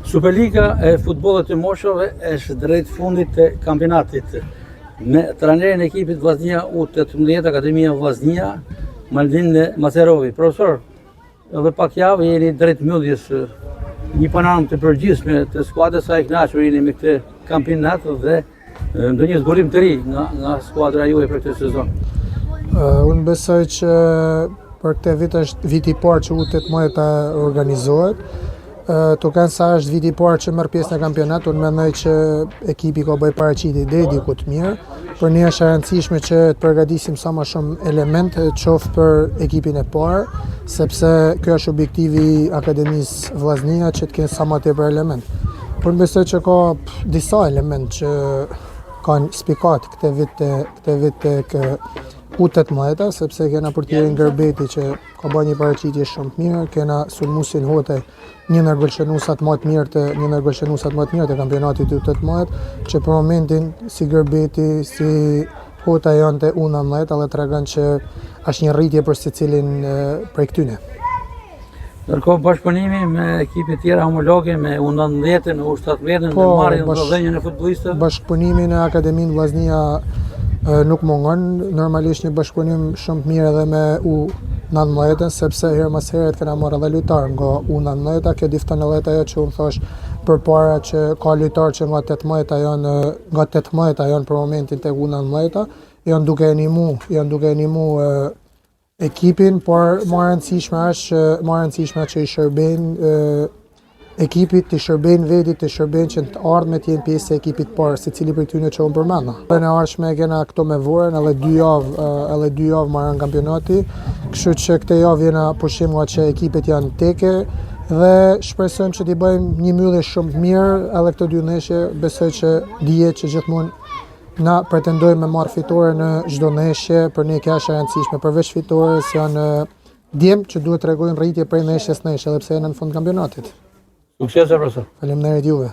Superliga e futbollit të moshave është drejt fundit të kampionatit. Me trajnerin e ekipit Vllaznia U18 Akademia Vllaznia, Maldin Macerovi. Profesor, edhe pak javë jeni drejt mbylljes një panoram të përgjithshme të skuadrës, sa e kënaqur jeni me këtë kampionat dhe ndonjë zbulim të ri nga skuadra juaj për këtë sezon. Unë besoj që për këtë vit është viti i parë që U18 organizohet. Tokan sa është viti i parë që merr pjesë në kampionat, unë mendoj që ekipi ka bëj paraqitje deri diku të mirë. Për ne është e rëndësishme që të përgatisim sa më shumë elemente qoftë për ekipin e parë, sepse ky është objektivi i Akademisë Vllaznia, që të kenë sa më tepër element. Por unë besoj që ka disa element që kanë spikat këtë vit tek U18, sepse kena portierin Gërbeti që ka bërë një paraqitje shumë të mirë, kena Sulmusin Hote, një ndër golshënuesat më të mirë të kampionatit të U18, që për momentin si Gërbeti, si Hota janë të U19 dhe tregon që është një rritje për secilin prej këtyne. Ndërkohë bashkëpunimi me ekipet tjera homologe, me U19, me U17, me marrjen dhe dhënien e futbollistëve. Bashkëpunimi në Akademinë Vllaznia nuk mungon, normalisht një bashkëpunim shumë të mirë edhe me U19, sepse herë mas herët kena marrë edhe lojtar nga U19, kjo difton edhe ajo që unë thash përpara që ka lojtar që nga 18 janë për momentin tek U19, janë duke animu ekipin, por më e rëndësishme që i shërbejnë ekipit, të shërbejnë vetit, të shërbejnë që të ardhmet të jenë pjesë e ekipit parë, secili prej tyre që unë përmenda. Në ardhshme kena këto me Vorën, edhe dy javë marrën kampionati, kështu që këtë javë jena pushim nga që ekipet janë teke dhe shpresojmë që t'i bëjmë një mbyllje shumë të mirë, edhe këto dy ndeshje besoj që dihet që gjithmonë na pretendojmë me marrë fitore në çdo ndeshje, për ne kjo është e rëndësishme, përveç fitores janë djemë që duhet të tregojnë rritje prej ndeshjes në ndeshje, edhe pse janë në fund kampionatit. Sukses, profesor. Faleminderit juve.